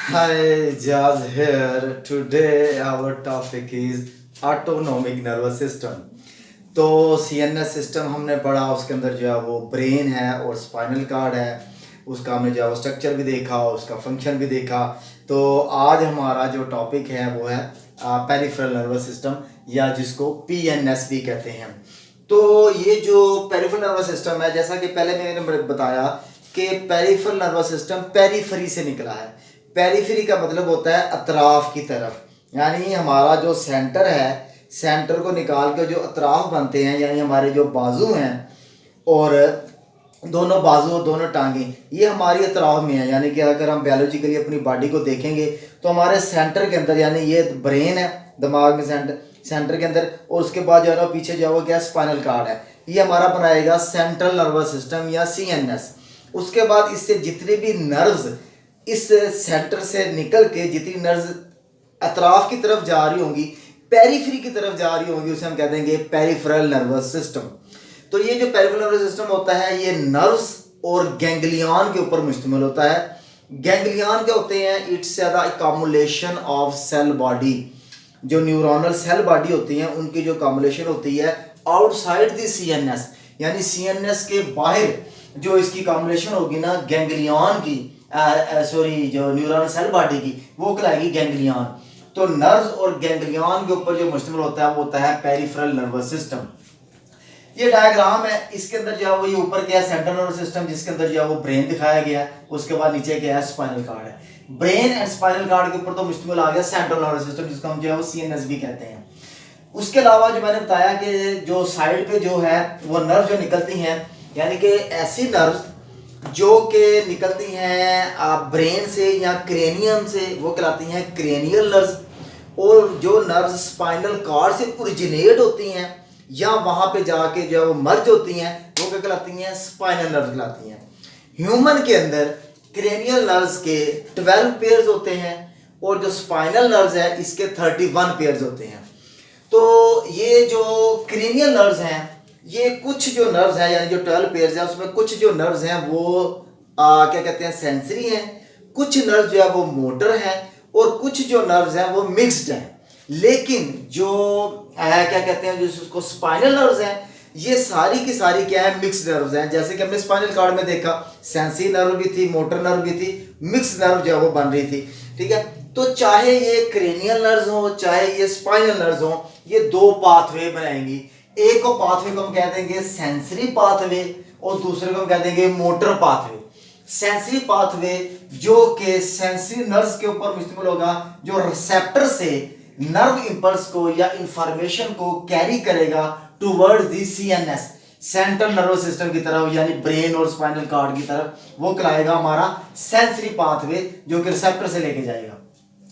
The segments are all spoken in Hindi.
Hi, Jazz here. Today our topic is autonomic nervous system. तो CNS सिस्टम हमने पढ़ा, उसके अंदर जो है वो ब्रेन है और स्पाइनल कार्ड है। उसका हमने जो है वो स्ट्रक्चर भी देखा, उसका फंक्शन भी देखा। तो आज हमारा जो टॉपिक है वो है पेरिफेरल नर्वस सिस्टम, या जिसको PNS भी कहते हैं। तो ये जो पेरिफेरल नर्वस सिस्टम है, जैसा कि पहले मैंने बताया कि पेरिफेरल नर्वस सिस्टम पेरीफेरी से निकला है। पेरीफेरी का मतलब होता है अतराफ की तरफ, यानी हमारा जो सेंटर है, सेंटर को निकाल के जो अतराफ बनते हैं, यानी हमारे जो बाजू हैं और दोनों बाजू और दोनों टांगे, ये हमारी अतराफ में है। यानी कि अगर हम बायोलॉजिकली अपनी बॉडी को देखेंगे तो हमारे सेंटर के अंदर, यानी ये ब्रेन है दिमाग में, सेंटर के अंदर, और उसके बाद जो है ना पीछे जो है वो क्या स्पाइनल कार्ड है, ये हमारा बनाएगा सेंट्रल नर्वस सिस्टम या CNS। उसके बाद इससे जितने भी नर्व्स इस सेंटर से निकल के जितनी नर्व्स अतराफ की तरफ जा रही होंगी, पेरीफ्री की तरफ जा रही होंगी, उसे हम कह देंगे पेरिफेरल नर्वस सिस्टम। तो ये जो पेरिफेरल नर्वस सिस्टम होता है, ये नर्व्स और गैंग्लियन के ऊपर मुश्तमिल होता है। गैंग्लियन क्या होते हैं? It's the accumulation of cell body. जो न्यूरोनल सेल बॉडी होती हैं उनकी जो अकोमुलेशन होती है आउटसाइड द CNS, यानी CNS के बाहर जो इसकी अकोमुलेशन होगी ना गैंग्लियन की, सॉरी जो न्यूरॉनल सेल बॉडी की, वो कहलाएगी गैंग्लियन। तो नर्व्स और गैंग्लियन के ऊपर जो मुश्तमिल होता है वो होता है पेरिफेरल नर्वस सिस्टम। ये डायग्राम है, इसके अंदर जो है वो ये ऊपर क्या है सेंट्रल नर्वस सिस्टम, जिसके अंदर जो है वो ब्रेन दिखाया गया है। उसके बाद नीचे क्या है स्पाइनल कार्ड है। ब्रेन एंड स्पाइनल कार्ड के ऊपर तो मुश्तमिल आ गया सेंट्रल नर्वस सिस्टम, जिसको हम जो है वो CNS भी कहते हैं। उसके अलावा जो मैंने बताया कि जो साइड पे जो है वो नर्व जो निकलती हैं, यानी कि ऐसी नर्व जो कि निकलती हैं ब्रेन से या क्रेनियम से, वो कहलाती हैं क्रेनियल नर्व्स। और जो नर्व्स स्पाइनल कार्ड से ओरिजिनेट होती हैं या वहाँ पे जाके जो है वो मर्ज होती हैं, वो क्या कहलाती हैं? स्पाइनल नर्व्स कहलाती हैं। ह्यूमन के अंदर क्रेनियल नर्व्स के 12 पेयर्स होते हैं और जो स्पाइनल नर्व्स है इसके 31 पेयर्स होते हैं। तो ये जो क्रेनियल नर्व्स हैं, ये कुछ जो नर्व्स हैं, यानी जो 12 पेयर्स हैं उसमें कुछ जो नर्व्स हैं वो क्या कहते हैं सेंसरी हैं, कुछ नर्व्स जो है वो मोटर हैं, और कुछ जो नर्व्स हैं वो मिक्स्ड हैं। लेकिन जो क्या कहते हैं जो उसको स्पाइनल नर्व्स हैं, ये सारी की सारी क्या है? मिक्स्ड नर्व्स हैं। जैसे कि हमने स्पाइनल कार्ड में देखा, सेंसरी नर्व भी थी, मोटर नर्व भी थी, मिक्स्ड नर्व जो है वो बन रही थी। ठीक है, तो चाहे ये क्रेनियल नर्व्स हो चाहे ये स्पाइनल नर्व्स हो, ये दो पाथवे बनाएंगी। एक को पाथवे को हम कह देंगे सेंसरी पाथवे और दूसरे को हम कह देंगे मोटर पाथवे। सेंसरी पाथवे जो कि सेंसरी नर्व्स के ऊपर मुश्तमिल होगा, जो रिसेप्टर से नर्व इंपल्स को या इंफॉर्मेशन को कैरी करेगा towards the CNS, central nervous system की तरफ, यानी ब्रेन और स्पाइनल कार्ड की तरफ, वो कहलाएगा हमारा सेंसरी पाथवे जो कि रिसेप्टर से लेके जाएगा।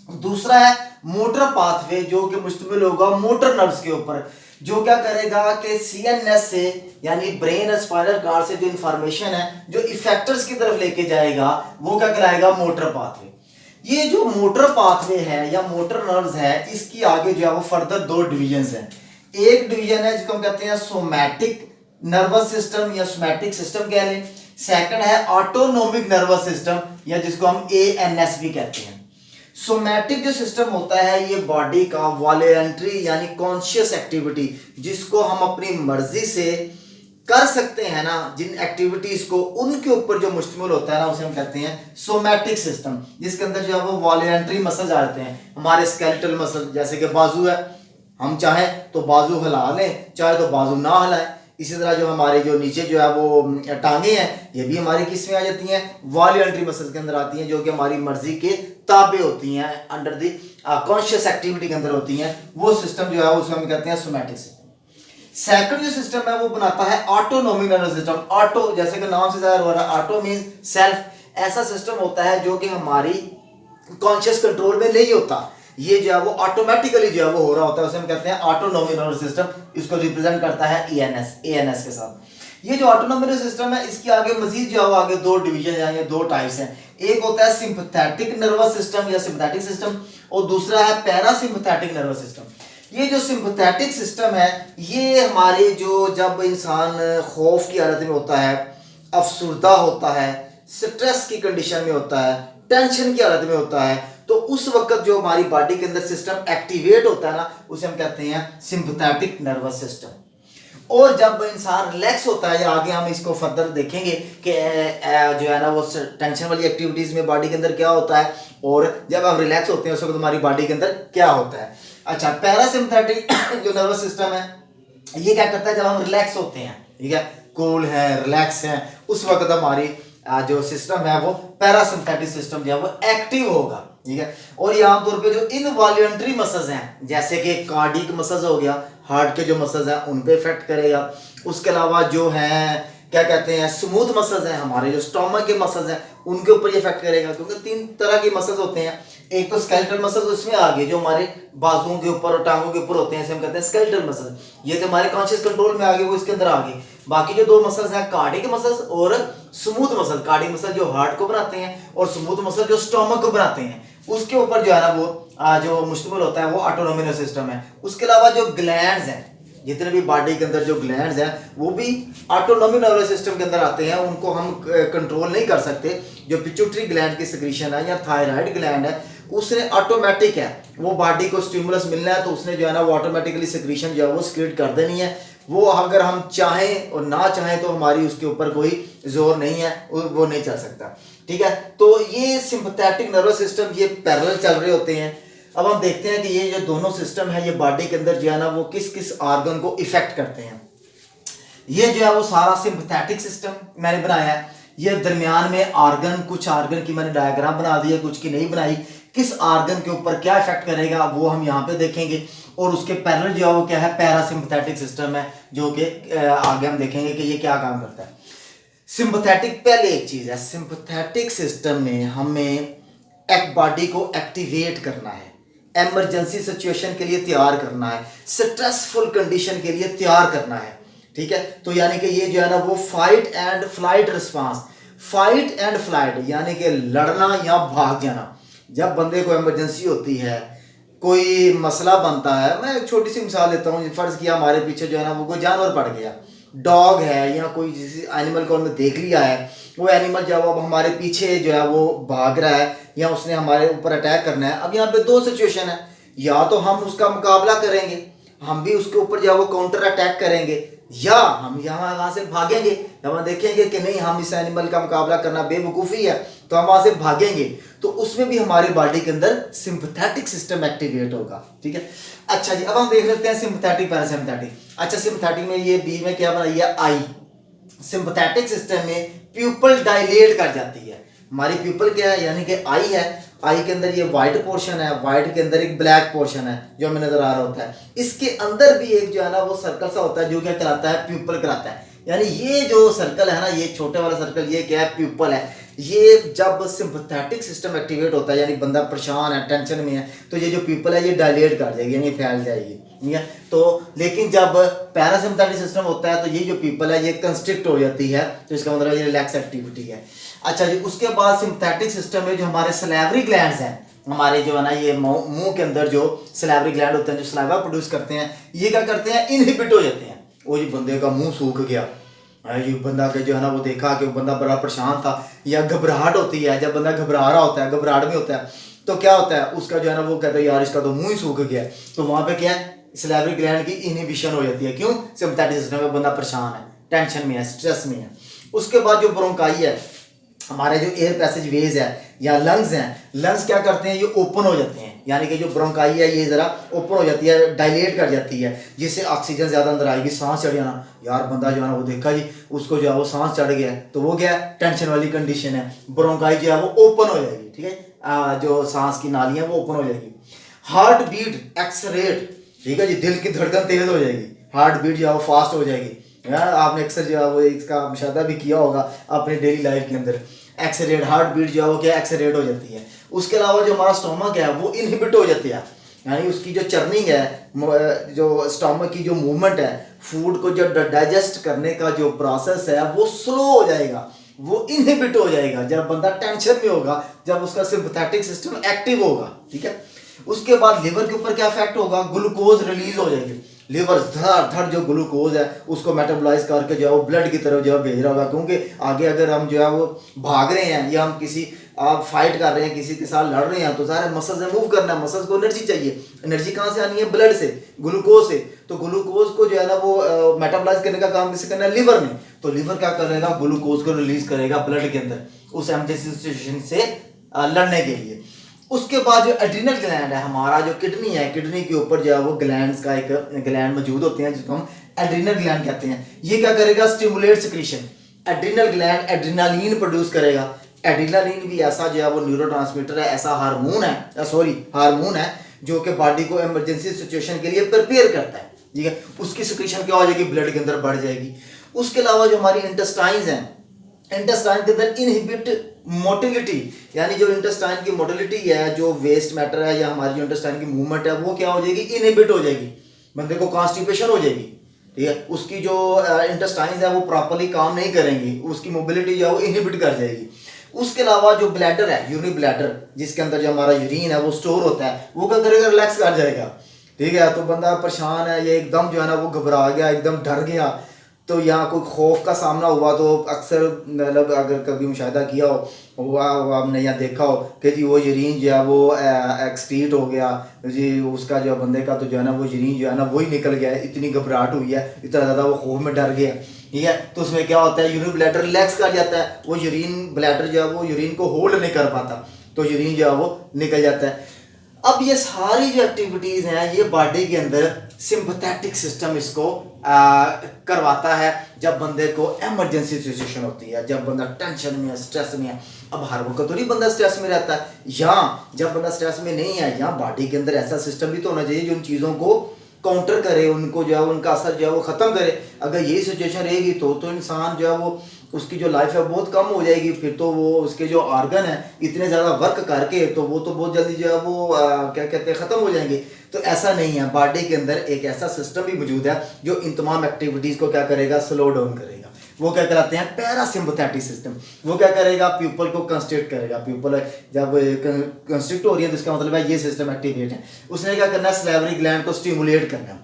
दूसरा है मोटर पाथवे जो कि मुश्तमिल होगा मोटर नर्व्स के ऊपर, जो क्या करेगा कि CNS से यानी ब्रेन और स्पाइनल कार्ड से जो इंफॉर्मेशन है जो इफेक्टर्स की तरफ लेके जाएगा, वो क्या कहलाएगा मोटर पाथवे। ये जो मोटर पाथवे है या मोटर नर्व्स है, इसकी आगे जो है वो फर्दर दो डिवीजन है। एक डिवीजन है जिसको हम कहते हैं सोमैटिक नर्वस सिस्टम या सोमैटिक सिस्टम कह लें। सेकंड है ऑटोनोमिक नर्वस सिस्टम या जिसको हम ANS भी कहते हैं। सोमैटिक जो सिस्टम होता है ये बॉडी का वॉलेंट्री यानी कॉन्शियस एक्टिविटी, जिसको हम अपनी मर्जी से कर सकते हैं ना, जिन एक्टिविटीज को, उनके ऊपर जो मुश्तमिल होता है ना, उसे हम कहते हैं सोमैटिक सिस्टम। जिसके अंदर जो है वो वॉलेंट्री मसल्स आते हैं, हमारे स्केलेटल मसल, जैसे कि बाजू है, हम चाहें तो बाजू हिला लें, चाहे तो बाजू ना हिलाएं। इसी तरह जो हमारे जो नीचे जो है वो टांगे हैं, ये भी हमारी किस में आ जाती हैं? वॉलेंट्री मसल्स के अंदर आती हैं, जो कि हमारी मर्जी के ताबे होती हैं, अंडर द कॉन्शियस एक्टिविटी के अंदर होती हैं। वो सिस्टम जो है उसको हम कहते हैं सोमैटिक सिस्टम। सेकंड जो सिस्टम है वो बनाता है ऑटोनोमिक नर्वस सिस्टम। ऑटो जैसे कि नाम से जाहिर हो रहा है, ऑटो मींस सेल्फ। ऐसा सिस्टम होता है जो कि हमारी कॉन्शियस कंट्रोल में नहीं होता, ये जो है वो ऑटोमेटिकली जो है वो हो रहा होता है, उसे हम कहते हैं ऑटोनोमिक नर्वस सिस्टम। इसको रिप्रेजेंट करता है ANS के साथ। ये जो ऑटोनोमिक नर्वस सिस्टम है, इसके आगे मजीद जो है वो आगे दो डिवीजन है, दो टाइप्स हैं। एक होता है सिंपैथेटिक नर्वस सिस्टम या सिंपैथेटिक सिस्टम, और दूसरा है पैरासिम्पैथेटिक नर्वस सिस्टम। ये जो सिंपैथेटिक सिस्टम है, ये हमारे जो जब इंसान खौफ की हालत में होता है, अफसुर्दा होता है, स्ट्रेस की कंडीशन में होता है, टेंशन की हालत में होता है, तो उस वक्त जो हमारी बॉडी के अंदर सिस्टम एक्टिवेट होता है ना, उसे हम कहते हैं सिंपैथेटिक नर्वस सिस्टम। और जब इंसान रिलैक्स होता है, या आगे हम इसको फर्दर देखेंगे कि जो है ना वो टेंशन वाली एक्टिविटीज में बॉडी के अंदर क्या होता है, और जब हम रिलैक्स होते हैं उस वक्त हमारी बॉडी के अंदर क्या होता है। अच्छा, पैरासिम्पैथेटिक जो नर्वस सिस्टम है ये क्या करता है, जब हम रिलैक्स होते हैं, ठीक है, कूल है, रिलैक्स है, उस वक्त हमारी जो सिस्टम है वो पैरासिम्पैथिक सिस्टम जो है वो एक्टिव होगा, ठीक है। और ये आमतौर पे जो इनवॉल्यूंटरी मसल्स हैं, जैसे कि कार्डियक मसल्स हो गया, हार्ट के जो मसल्स हैं उन पे इफेक्ट करेगा। उसके अलावा जो है क्या कहते हैं स्मूथ मसल्स हैं, हमारे जो स्टोमक के मसल्स हैं उनके ऊपर ये इफेक्ट करेगा, क्योंकि 3 तरह के मसल्स होते हैं। एक तो स्केलेटल मसल्स, उसमें आगे जो हमारे बाजुओं के ऊपर और टांगों के ऊपर होते हैं, इसे हम कहते हैं स्केलेटल मसल्स, ये तो हमारे कॉन्शियस कंट्रोल में आगे, वो इसके अंदर आगे। बाकी जो 2 मसल्स हैं, कार्डियक मसल्स और स्मूथ मसल, कार्डियक मसल जो हार्ट को बनाते हैं और स्मूथ मसल जो स्टोमक को बनाते हैं, उसके ऊपर जो है ना वो जो मुश्तमिल होता है वो ऑटोनॉमिक नर्वस सिस्टम है। उसके अलावा जो ग्लैंड्स हैं, जितने भी बॉडी के अंदर जो ग्लैंड्स हैं वो भी ऑटोनॉमिक नर्वस सिस्टम के अंदर आते हैं, उनको हम कंट्रोल नहीं कर सकते। जो पिट्यूटरी ग्लैंड की सिक्रीशन है या थायराइड ग्लैंड है, उसने ऑटोमेटिक है, वो बॉडी को स्टिमुलस मिलना है तो उसने जो है ना वो ऑटोमेटिकली सिक्रीशन जो है वो सिक्रीट कर देनी है। वो अगर हम चाहें और ना चाहें तो हमारी उसके ऊपर कोई जोर नहीं है, वो नहीं चल सकता, ठीक है। तो ये सिंपैथेटिक नर्वस सिस्टम ये पैरेलल चल रहे होते हैं। अब हम देखते हैं कि ये जो दोनों सिस्टम है ये बॉडी के अंदर जो है ना वो किस किस ऑर्गन को इफेक्ट करते हैं। ये जो है वो सारा सिंपैथेटिक सिस्टम मैंने बनाया है। ये दरमियान में ऑर्गन, कुछ ऑर्गन की मैंने डायग्राम बना दी है, कुछ की नहीं बनाई। किस ऑर्गन के ऊपर क्या इफेक्ट करेगा वो हम यहाँ पे देखेंगे। और उसके पैरेलल जो है वो क्या है, पैरासिम्पैथेटिक सिस्टम है, जो कि आगे हम देखेंगे कि ये क्या काम करता है। सिंपैथेटिक पहले एक चीज है, सिंपैथेटिक सिस्टम में हमें एक बॉडी को एक्टिवेट करना है, इमरजेंसी सिचुएशन के लिए तैयार करना है, स्ट्रेसफुल कंडीशन के लिए तैयार करना है, ठीक है। तो यानी कि ये जो है ना वो fight and flight response, fight and flight यानी कि लड़ना या भाग जाना। जब बंदे को इमरजेंसी होती है, कोई मसला बनता है, मैं एक छोटी सी मिसाल लेता हूँ, फर्ज किया हमारे पीछे जो है ना वो कोई जानवर पड़ गया, डॉग है या कोई जिस एनिमल को हमने देख लिया है, वो एनिमल जो है वो अब हमारे पीछे जो है वो भाग रहा है या उसने हमारे ऊपर अटैक करना है। अब यहाँ पे 2 सिचुएशन है, या तो हम उसका मुकाबला करेंगे, हम भी उसके ऊपर जो है वो काउंटर अटैक करेंगे, या हम यहाँ से भागेंगे। जब हम देखेंगे कि नहीं हम इस एनिमल का मुकाबला करना बेवकूफ़ी है तो हम वहाँ से भागेंगे, तो उसमें भी हमारी बॉडी के अंदर सिंपैथेटिक सिस्टम एक्टिवेट होगा, ठीक है। अच्छा जी, अब हम देख लेते हैं सिंपैथेटिक पैरासिम्पैथेटिक। अच्छा, सिंपैथेटिक में ये बी में क्या बनाई है, आई। सिंपैथेटिक सिस्टम में प्यूपल डायलेट कर जाती है। हमारी प्यूपल क्या है, यानी कि आई है, आई के अंदर ये व्हाइट पोर्शन है, व्हाइट के अंदर एक ब्लैक पोर्शन है जो हमें नजर आ रहा होता है। इसके अंदर भी एक जो है ना वो सर्कल सा होता है जो क्या कहलाता है, प्यूपल कहलाता है। यानी ये जो सर्कल है ना, ये छोटे वाला सर्कल, ये क्या है, प्यूपल है। ये जब सिंपैथेटिक सिस्टम एक्टिवेट होता है, यानी बंदा परेशान है, टेंशन में है, तो ये जो प्यूपल है ये डायलेट कर जाएगी, यानी फैल जाएगी, ठीक है। तो लेकिन जब पैरासिम्पैथेटिक सिस्टम होता है तो ये जो प्यूपल है ये कंस्ट्रिक्ट हो जाती है, तो इसका मतलब ये रिलैक्स एक्टिविटी है। अच्छा जी, उसके बाद सिंपैथेटिक सिस्टम में जो हमारे सलाइवरी ग्लैंड्स हैं, हमारे जो है ना ये मुंह के अंदर जो सलाइवरी ग्लैंड होते हैं जो सलाइवा प्रोड्यूस करते हैं, ये क्या करते हैं, इनहिबिट हो जाते हैं। वो ये बंदे का मुंह सूख गया, ये बंदा के जो है ना वो देखा कि वो बंदा बड़ा परेशान था, या घबराहट होती है, जब बंदा घबरा रहा होता है, घबराहट में होता है, तो क्या होता है, उसका जो है ना वो कहता है यार इसका तो मुंह ही सूख गया। तो वहाँ पे क्या है, सलाइवरी ग्लैंड की इनहिबिशन हो जाती है। क्यों, सिंपैथेटिक सिस्टम में बंदा परेशान है, टेंशन में है, स्ट्रेस में है। उसके बाद जो ब्रोंकाई है, हमारे जो एयर पैसेज वेज है या लंग्स हैं, लंग्स क्या करते हैं, ये ओपन हो जाते हैं, यानी कि जो ब्रोंकाई है ये जरा ओपन हो जाती है, डायलेट कर जाती है, जिससे ऑक्सीजन ज्यादा अंदर आएगी, सांस चढ़ जाना। यार बंदा जो है ना वो देखा जी उसको जो है वो सांस चढ़ गया, तो वो क्या है, टेंशन वाली कंडीशन है, ब्रोंकाई जो है वो ओपन हो जाएगी, ठीक है, जो सांस की नालियां वो ओपन हो जाएगी। हार्ट बीट एक्सरेट, ठीक है जी, दिल की धड़कन तेज हो जाएगी, हार्ट बीट जो है वो फास्ट हो जाएगी। यार आपने अक्सर जो है वो इसका मुशाहिदा भी किया होगा अपने डेली लाइफ के अंदर, एक्सेलेरेट हार्ट बीट जो है वो क्या एक्सेलेरेट हो जाती है। उसके अलावा जो हमारा स्टोमक है वो इनहिबिट हो जाती है, यानी उसकी जो चर्निंग है, जो स्टोमक की जो मूवमेंट है, फूड को जो डाइजेस्ट करने का जो प्रोसेस है वो स्लो हो जाएगा, वो इनहिबिट हो जाएगा जब बंदा टेंशन में होगा, जब उसका सिंपैथेटिक सिस्टम एक्टिव होगा, ठीक है। उसके बाद लिवर के ऊपर क्या इफेक्ट होगा, ग्लूकोज रिलीज हो जाएगी। लीवर धड़ जो ग्लूकोज है उसको मेटाबोलाइज करके जो है वो ब्लड की तरफ जो है भेज रहा होगा, क्योंकि आगे अगर हम जो है वो भाग रहे हैं या हम किसी आप फाइट कर रहे हैं, किसी के साथ लड़ रहे हैं, तो सारे मसल से मूव करना है, मसल्स को एनर्जी चाहिए। एनर्जी कहाँ से आनी है? ब्लड से, ग्लूकोज से। तो ग्लूकोज को जो है ना वो मेटाबोलाइज करने का काम किसे करना है? लीवर ने। तो लीवर क्या करेगा? ग्लूकोज को रिलीज करेगा ब्लड के अंदर उस इमरजेंसी सिचुएशन से लड़ने के लिए। उसके बाद जो एड्रिनल ग्लैंड है, हमारा जो किडनी है, किडनी के ऊपर जो है वो ग्लैंड्स का एक ग्लैंड मौजूद होते हैं जिसको हम एड्रिनल ग्लैंड कहते हैं। ये क्या करेगा? Stimulate secretion. Adrenal gland adrenaline produce करेगा। एड्रिनालिन भी ऐसा जो है वो न्यूरोट्रांसमीटर है, ऐसा हार्मोन है जो कि बॉडी को इमरजेंसी सिचुएशन के लिए प्रिपेयर करता है, ठीक है। उसकी सिक्रीशन क्या हो जाएगी? ब्लड के अंदर बढ़ जाएगी। उसके अलावा जो हमारी इंटेस्टाइन्स हैं, इंटेस्टाइन के अंदर इनहिबिट मोटिलिटी, यानी जो इंटेस्टाइन की मोटिलिटी है, जो वेस्ट मैटर है या हमारी जो इंटेस्टाइन की मूवमेंट है वो क्या हो जाएगी? इनहिबिट हो जाएगी। बंदे को कॉन्स्टिपेशन हो जाएगी, ठीक है। उसकी जो इंटेस्टाइन्स है वो प्रॉपर्ली काम नहीं करेंगी, उसकी मोबिलिटी जो है वो इनहिबिट कर जाएगी। उसके अलावा जो ब्लैडर है, यूरिनरी ब्लैडर, जिसके अंदर जो हमारा यूरिन है वो स्टोर होता है, वो क्या करेगा? रिलैक्स कर जाएगा, ठीक है। तो बंदा परेशान है, ये एकदम जो है ना वो घबरा गया, एकदम डर गया, तो यहाँ कोई खौफ का सामना हुआ तो अक्सर मतलब अगर कभी मुशाहिदा किया हुआ आपने यहाँ देखा हो कि जी वो यूरिन जो है वो एक्सक्रीट हो गया जी, उसका जो बंदे का तो जो है ना वो यूरिन जो है ना वही निकल गया है, इतनी घबराहट हुई है, इतना ज़्यादा वो खौफ में डर गया, ठीक है। तो उसमें क्या होता है? यूरिन ब्लैडर रिलैक्स कर जाता है, वो यूरिन ब्लैडर जो है वो यूरिन को होल्ड नहीं कर पाता, तो यूरिन जो है वो निकल जाता है। अब ये सारी जो एक्टिविटीज़ हैं ये बॉडी के अंदर सिंपैथेटिक सिस्टम इसको करवाता है जब बंदे को इमरजेंसी सिचुएशन होती है, जब बंदा टेंशन में है, स्ट्रेस में है। अब हर वक्त तो नहीं बंदा स्ट्रेस में रहता है, या जब बंदा स्ट्रेस में नहीं है, या बॉडी के अंदर ऐसा सिस्टम भी तो होना चाहिए जो उन चीज़ों को काउंटर करे, उनको जो है उनका असर जो है वो ख़त्म करे। अगर यही सिचुएशन रहेगी तो इंसान जो है वो उसकी जो लाइफ है बहुत कम हो जाएगी, फिर तो वो उसके जो ऑर्गन है इतने ज़्यादा वर्क करके तो वो तो बहुत जल्दी जो है वो क्या कहते हैं ख़त्म हो जाएंगे। तो ऐसा नहीं है, बॉडी के अंदर एक ऐसा सिस्टम भी मौजूद है जो इन तमाम एक्टिविटीज़ को क्या करेगा? स्लो डाउन करेगा। वो क्या कराते हैं? Parasympathetic system. वो क्या करेगा? पीपल को कंस्ट्रिक्ट करेगा। पीपल जब कंस्ट्रिक्ट हो रही है तो इसका मतलब है ये सिस्टम एक्टिवेट है। उसने क्या करना है? सलाइवरी ग्लैंड को स्टिमुलेट करना है,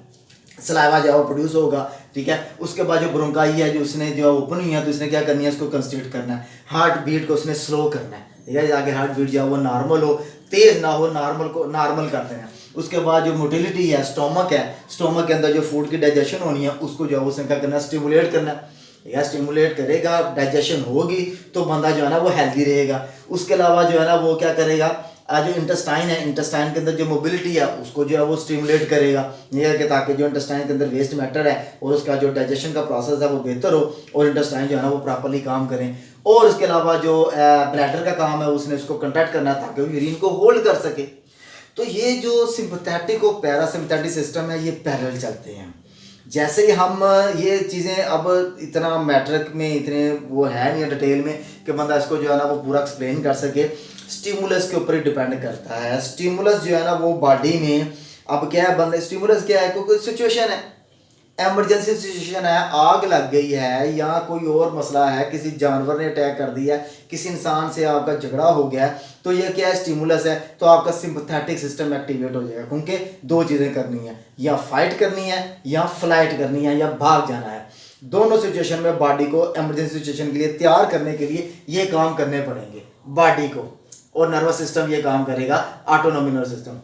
सलाइवा जो है वो प्रोड्यूस होगा, ठीक है। उसके बाद जो ब्रोंकाई है जो उसने जो ओपन हुई है तो इसने क्या करनी है? इसको कंस्ट्रिक्ट करना है। हार्ट बीट को उसने स्लो करना है, ठीक है, आगे हार्ट बीट जो है वो नॉर्मल हो, तेज ना हो, नॉर्मल को नॉर्मल करते हैं। उसके बाद जो मोटिलिटी है, स्टोमक है, स्टोमक के अंदर जो फूड की डाइजेशन होनी है उसको जो है उसने क्या करना है? स्टिमुलेट करना है, या स्टिमुलेट करेगा, डाइजेशन होगी तो बंदा जो है ना वो हेल्दी रहेगा। उसके अलावा जो है ना वो क्या करेगा? जो इंटेस्टाइन है, इंटेस्टाइन के अंदर जो मोबिलिटी है उसको जो है वो स्टिमुलेट करेगा, ये है कि ताकि जो इंटेस्टाइन के अंदर वेस्ट मैटर है और उसका जो डाइजेशन का प्रोसेस है वो बेहतर हो और इंटेस्टाइन जो है ना वो प्रॉपर्ली काम करें। और उसके अलावा जो ब्लैडर का काम है उसने उसको कंट्रैक्ट करना है ताकि वो यूरिन को होल्ड कर सके। तो ये जो सिंपैथेटिक और पैरासिम्पैथेटिक सिस्टम है ये पैरेलल चलते हैं। जैसे ही हम ये चीज़ें अब इतना मैट्रिक में इतने वो है नहीं डिटेल में कि बंदा इसको जो है ना वो पूरा एक्सप्लेन कर सके, स्टिमुलस के ऊपर ही डिपेंड करता है। स्टिमुलस जो है ना वो बॉडी में अब क्या है? बंदा स्टिमुलस क्या है? क्योंकि सिचुएशन है, इमरजेंसी सिचुएशन है, आग लग गई है या कोई और मसला है, किसी जानवर ने अटैक कर दिया है, किसी इंसान से आपका झगड़ा हो गया है, तो ये क्या है? स्टिमुलस है। तो आपका सिंपैथेटिक सिस्टम एक्टिवेट हो जाएगा, क्योंकि दो चीज़ें करनी है, या फाइट करनी है या फ्लाइट करनी है या भाग जाना है। दोनों सिचुएशन में बॉडी को इमरजेंसी सिचुएशन के लिए तैयार करने के लिए ये काम करने पड़ेंगे बॉडी को, और नर्वस सिस्टम ये काम करेगा, ऑटोनॉमिक नर्वस सिस्टम।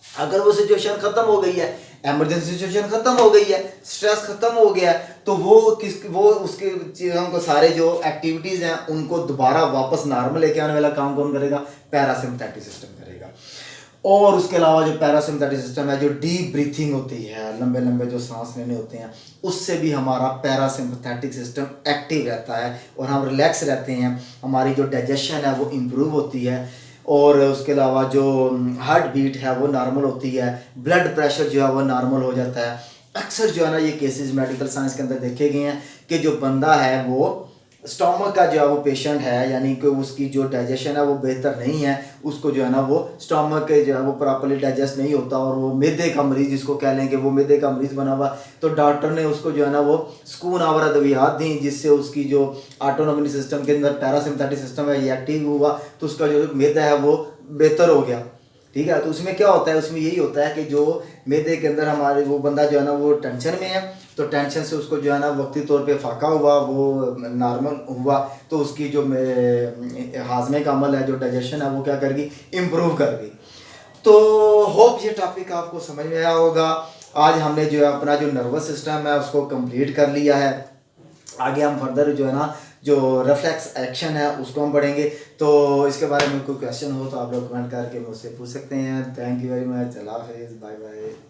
अगर वो सिचुएशन खत्म हो गई है, इमरजेंसी सिचुएशन खत्म हो गई है, स्ट्रेस खत्म हो गया है, तो वो उसके चीज़ों को सारे जो एक्टिविटीज़ हैं उनको दोबारा वापस नॉर्मल लेके आने वाला काम कौन करेगा? पैरासिम्पैथेटिक सिस्टम करेगा। और उसके अलावा जो पैरासिम्पैथेटिक सिस्टम है, जो डीप ब्रीथिंग होती है, लंबे लंबे जो सांस लेने होते हैं, उससे भी हमारा पैरासिम्पैथेटिक सिस्टम एक्टिव रहता है और हम रिलैक्स रहते हैं, हमारी जो डाइजेशन है वो इम्प्रूव होती है, और उसके अलावा जो हार्ट बीट है वो नॉर्मल होती है, ब्लड प्रेशर जो है वो नॉर्मल हो जाता है। अक्सर जो है ना ये केसेस मेडिकल साइंस के अंदर देखे गए हैं कि जो बंदा है वो स्टोमक का जो है वो पेशेंट है, यानी कि उसकी जो डाइजेशन है वो बेहतर नहीं है, उसको जो है ना वो स्टोमक के जो है वो प्रॉपर्ली डाइजेस्ट नहीं होता और वो मैदे का मरीज़ जिसको कह लेंगे, वो मैदे का मरीज़ बना हुआ, तो डॉक्टर ने उसको जो है ना वो सुकून आवर अद्वियात दी जिससे उसकी जो ऑटोनॉमिक सिस्टम के अंदर पैरासिम्पैथेटिक सिस्टम है ये एक्टिव हुआ, तो उसका जो मैदा है वो बेहतर हो गया। ठीक है। तो उसमें क्या होता है, उसमें यही होता है कि जो मैदे के अंदर हमारे वो बंदा जो है ना वो टेंशन में है, तो टेंशन से उसको जो है ना वक्ती तौर पे फाका हुआ, वो नॉर्मल हुआ, तो उसकी जो हाजमे का अमल है, जो डाइजेशन है, वो क्या करेगी, इम्प्रूव करेगी। तो होप ये टॉपिक आपको समझ में आया होगा। आज हमने जो है अपना जो नर्वस सिस्टम है उसको कंप्लीट कर लिया है। आगे हम फर्दर जो है ना जो रिफ्लेक्स एक्शन है उसको हम पढ़ेंगे। तो इसके बारे में कोई क्वेश्चन हो तो आप लोग कमेंट करके मुझसे पूछ सकते हैं। Thank you very much. अल्लाह हाफिज़, बाय बाय।